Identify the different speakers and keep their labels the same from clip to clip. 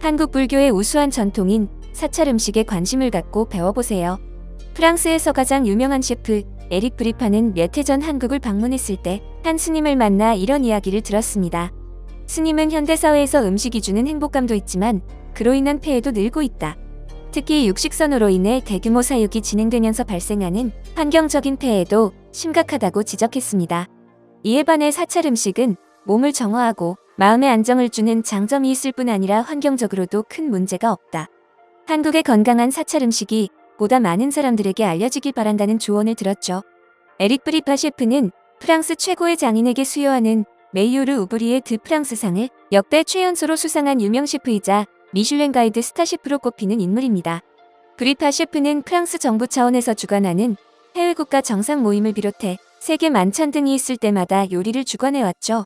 Speaker 1: 한국 불교의 우수한 전통인 사찰 음식에 관심을 갖고 배워보세요. 프랑스에서 가장 유명한 셰프 에릭 브리파는 몇 해 전 한국을 방문했을 때 한 스님을 만나 이런 이야기를 들었습니다. 스님은 현대사회에서 음식이 주는 행복감도 있지만 그로 인한 폐해도 늘고 있다. 특히 육식선호로 인해 대규모 사육이 진행되면서 발생하는 환경적인 폐해도 심각하다고 지적했습니다. 이에 반해 사찰 음식은 몸을 정화하고 마음의 안정을 주는 장점이 있을 뿐 아니라 환경적으로도 큰 문제가 없다. 한국의 건강한 사찰 음식이 보다 많은 사람들에게 알려지길 바란다는 조언을 들었죠. 에릭 브리파 셰프는 프랑스 최고의 장인에게 수여하는 메이유르 우브리의 드 프랑스상을 역대 최연소로 수상한 유명 셰프이자 미슐랭 가이드 스타 셰프로 꼽히는 인물입니다. 브리파 셰프는 프랑스 정부 차원에서 주관하는 해외 국가 정상 모임을 비롯해 세계 만찬 등이 있을 때마다 요리를 주관해왔죠.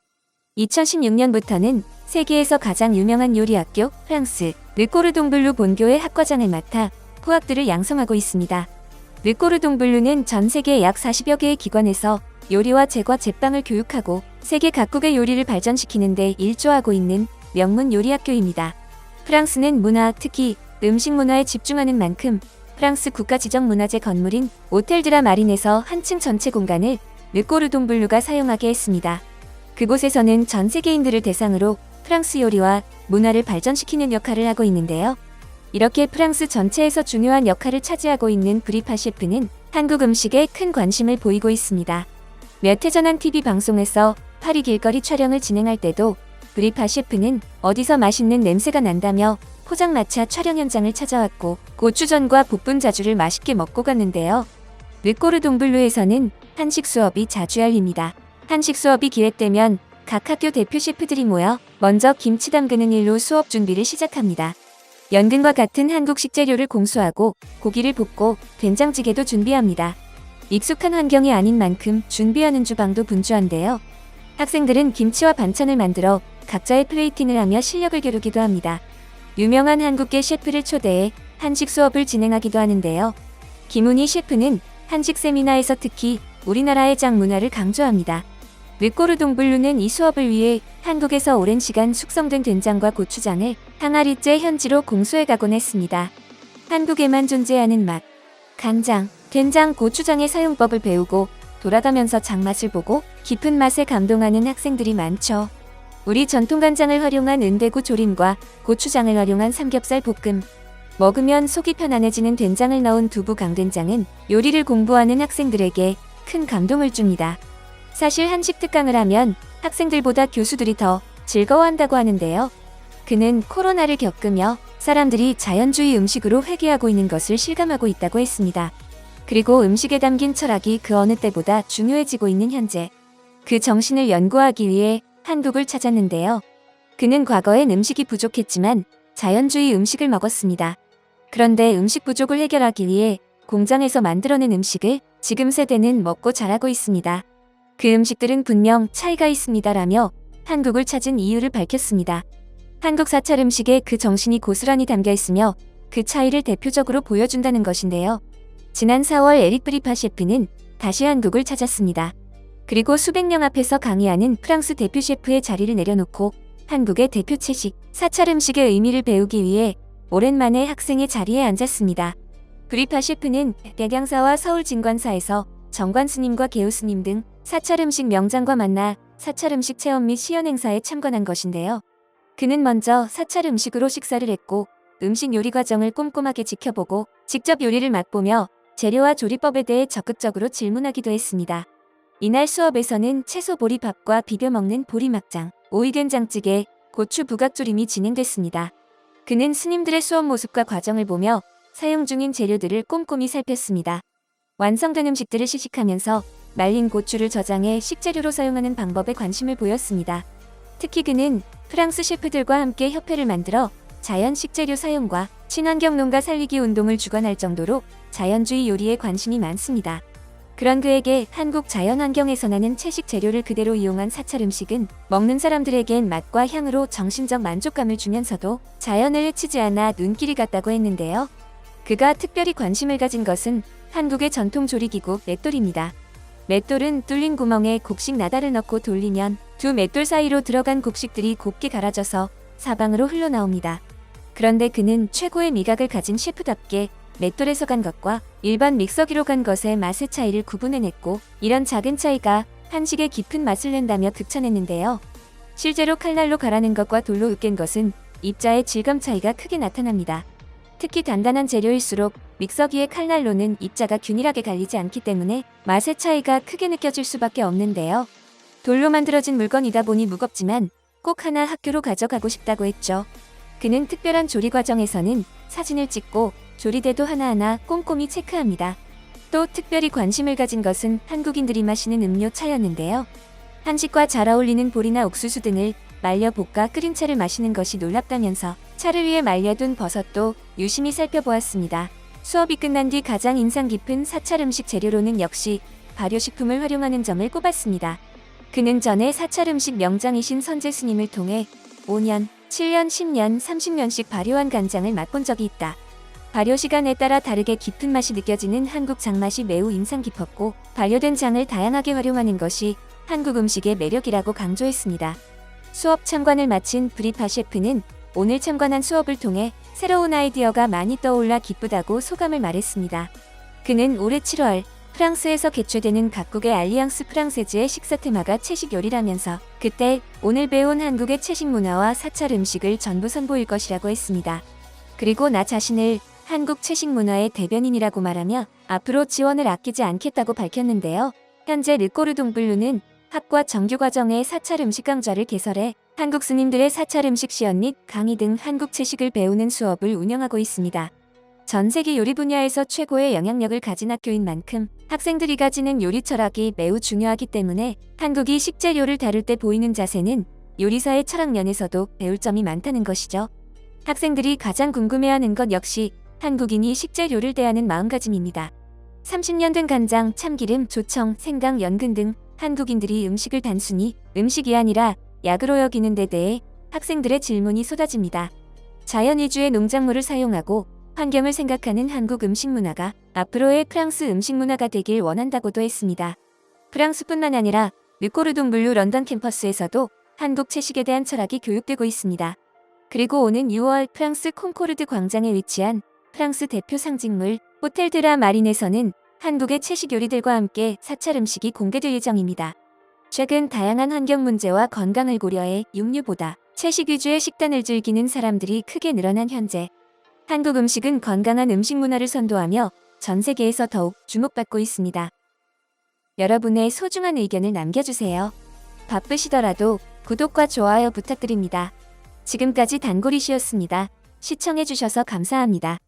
Speaker 1: 2016년부터는 세계에서 가장 유명한 요리 학교 프랑스 르꼬르동블루 본교의 학과장을 맡아 포학들을 양성하고 있습니다. 르꼬르동블루는 전 세계 약 40여 개의 기관에서 요리와 제과 제빵을 교육하고 세계 각국의 요리를 발전시키는 데 일조하고 있는 명문 요리학교입니다. 프랑스는 문화, 특히 음식 문화에 집중하는 만큼 프랑스 국가지정문화재 건물인 오텔 드라 마린에서 한 층 전체 공간을 르꼬르동블루가 사용하게 했습니다. 그곳에서는 전 세계인들을 대상으로 프랑스 요리와 문화를 발전시키는 역할을 하고 있는데요. 이렇게 프랑스 전체에서 중요한 역할을 차지하고 있는 브리파 셰프는 한국 음식에 큰 관심을 보이고 있습니다. 몇 해 전 한 TV 방송에서 파리 길거리 촬영을 진행할 때도 브리파 셰프는 어디서 맛있는 냄새가 난다며 포장마차 촬영 현장을 찾아왔고 고추전과 볶은 자주를 맛있게 먹고 갔는데요. 르꼬르동블루에서는 한식 수업이 자주 열립니다. 한식 수업이 기획되면 각 학교 대표 셰프들이 모여 먼저 김치 담그는 일로 수업 준비를 시작합니다. 연근과 같은 한국 식재료를 공수하고 고기를 볶고 된장찌개도 준비합니다. 익숙한 환경이 아닌 만큼 준비하는 주방도 분주한데요. 학생들은 김치와 반찬을 만들어 각자의 플레이팅을 하며 실력을 겨루기도 합니다. 유명한 한국계 셰프를 초대해 한식 수업을 진행하기도 하는데요. 김훈희 셰프는 한식 세미나에서 특히 우리나라의 장 문화를 강조합니다. 르꼬르동블루는 이 수업을 위해 한국에서 오랜 시간 숙성된 된장과 고추장을 항아리째 현지로 공수해 가곤 했습니다. 한국에만 존재하는 맛, 간장, 된장, 고추장의 사용법을 배우고 돌아가면서 장맛을 보고 깊은 맛에 감동하는 학생들이 많죠. 우리 전통 간장을 활용한 은대구 조림과 고추장을 활용한 삼겹살 볶음, 먹으면 속이 편안해지는 된장을 넣은 두부 강된장은 요리를 공부하는 학생들에게 큰 감동을 줍니다. 사실 한식 특강을 하면 학생들보다 교수들이 더 즐거워한다고 하는데요. 그는 코로나를 겪으며 사람들이 자연주의 음식으로 회귀하고 있는 것을 실감하고 있다고 했습니다. 그리고 음식에 담긴 철학이 그 어느 때보다 중요해지고 있는 현재, 그 정신을 연구하기 위해 한국을 찾았는데요. 그는 과거엔 음식이 부족했지만 자연주의 음식을 먹었습니다. 그런데 음식 부족을 해결하기 위해 공장에서 만들어낸 음식을 지금 세대는 먹고 자라고 있습니다. 그 음식들은 분명 차이가 있습니다라며 한국을 찾은 이유를 밝혔습니다. 한국 사찰 음식에 그 정신이 고스란히 담겨 있으며 그 차이를 대표적으로 보여준다는 것인데요. 지난 4월 에릭 브리파 셰프는 다시 한국을 찾았습니다. 그리고 수백 명 앞에서 강의하는 프랑스 대표 셰프의 자리를 내려놓고 한국의 대표 채식, 사찰 음식의 의미를 배우기 위해 오랜만에 학생의 자리에 앉았습니다. 브리파 셰프는 백양사와 서울 진관사에서 정관 스님과 개우 스님 등 사찰 음식 명장과 만나 사찰 음식 체험 및 시연 행사에 참관한 것인데요. 그는 먼저 사찰 음식으로 식사를 했고 음식 요리 과정을 꼼꼼하게 지켜보고 직접 요리를 맛보며 재료와 조리법에 대해 적극적으로 질문하기도 했습니다. 이날 수업에서는 채소 보리밥과 비벼 먹는 보리막장, 오이된장찌개, 고추 부각조림이 진행됐습니다. 그는 스님들의 수업 모습과 과정을 보며 사용 중인 재료들을 꼼꼼히 살폈습니다. 완성된 음식들을 시식하면서 말린 고추를 저장해 식재료로 사용하는 방법에 관심을 보였습니다. 특히 그는 프랑스 셰프들과 함께 협회를 만들어 자연 식재료 사용과 친환경 농가 살리기 운동을 주관할 정도로 자연주의 요리에 관심이 많습니다. 그런 그에게 한국 자연환경에서 나는 채식 재료를 그대로 이용한 사찰 음식은 먹는 사람들에겐 맛과 향으로 정신적 만족감을 주면서도 자연을 해치지 않아 눈길이 갔다고 했는데요. 그가 특별히 관심을 가진 것은 한국의 전통 조리기구 맷돌입니다. 맷돌은 뚫린 구멍에 곡식 나달을 넣고 돌리면 두 맷돌 사이로 들어간 곡식들이 곱게 갈아져서 사방으로 흘러나옵니다. 그런데 그는 최고의 미각을 가진 셰프답게 맷돌에서 간 것과 일반 믹서기로 간 것의 맛의 차이를 구분해냈고, 이런 작은 차이가 한식의 깊은 맛을 낸다며 극찬했는데요. 실제로 칼날로 갈아낸 것과 돌로 으깬 것은 입자의 질감 차이가 크게 나타납니다. 특히 단단한 재료일수록 믹서기의 칼날로는 입자가 균일하게 갈리지 않기 때문에 맛의 차이가 크게 느껴질 수밖에 없는데요. 돌로 만들어진 물건이다 보니 무겁지만 꼭 하나 학교로 가져가고 싶다고 했죠. 그는 특별한 조리 과정에서는 사진을 찍고 조리대도 하나하나 꼼꼼히 체크합니다. 또 특별히 관심을 가진 것은 한국인들이 마시는 음료 차였는데요. 한식과 잘 어울리는 볼이나 옥수수 등을 말려 볶아 끓인 차를 마시는 것이 놀랍다면서 차를 위해 말려둔 버섯도 유심히 살펴보았습니다. 수업이 끝난 뒤 가장 인상 깊은 사찰 음식 재료로는 역시 발효식품을 활용하는 점을 꼽았습니다. 그는 전에 사찰 음식 명장이신 선제 스님을 통해 5년, 7년, 10년, 30년씩 발효한 간장을 맛본 적이 있다. 발효 시간에 따라 다르게 깊은 맛이 느껴지는 한국 장맛이 매우 인상 깊었고, 발효된 장을 다양하게 활용하는 것이 한국 음식의 매력이라고 강조했습니다. 수업 참관을 마친 브리파 셰프는 오늘 참관한 수업을 통해 새로운 아이디어가 많이 떠올라 기쁘다고 소감을 말했습니다. 그는 올해 7월 프랑스에서 개최되는 각국의 알리앙스 프랑세즈의 식사 테마가 채식 요리라면서 그때 오늘 배운 한국의 채식 문화와 사찰 음식을 전부 선보일 것이라고 했습니다. 그리고 나 자신을 한국 채식 문화의 대변인이라고 말하며 앞으로 지원을 아끼지 않겠다고 밝혔는데요. 현재 르꼬르동블루는 학과 정규과정의 사찰 음식 강좌를 개설해 한국 스님들의 사찰 음식 시연 및 강의 등 한국 채식을 배우는 수업을 운영하고 있습니다. 전 세계 요리 분야에서 최고의 영향력을 가진 학교인 만큼 학생들이 가지는 요리 철학이 매우 중요하기 때문에 한국이 식재료를 다룰 때 보이는 자세는 요리사의 철학면에서도 배울 점이 많다는 것이죠. 학생들이 가장 궁금해하는 것 역시 한국인이 식재료를 대하는 마음가짐입니다. 30년 된 간장, 참기름, 조청, 생강, 연근 등 한국인들이 음식을 단순히 음식이 아니라 약으로 여기는 데 대해 학생들의 질문이 쏟아집니다. 자연 위주의 농작물을 사용하고 환경을 생각하는 한국 음식 문화가 앞으로의 프랑스 음식 문화가 되길 원한다고도 했습니다. 프랑스뿐만 아니라 르꼬르동블루 런던 캠퍼스에서도 한국 채식에 대한 철학이 교육되고 있습니다. 그리고 오는 6월 프랑스 콩코르드 광장에 위치한 프랑스 대표 상징물 호텔 드라 마린에서는 한국의 채식 요리들과 함께 사찰 음식이 공개될 예정입니다. 최근 다양한 환경 문제와 건강을 고려해 육류보다 채식 위주의 식단을 즐기는 사람들이 크게 늘어난 현재, 한국 음식은 건강한 음식 문화를 선도하며 전 세계에서 더욱 주목받고 있습니다. 여러분의 소중한 의견을 남겨주세요. 바쁘시더라도 구독과 좋아요 부탁드립니다. 지금까지 단골이시였습니다. 시청해주셔서 감사합니다.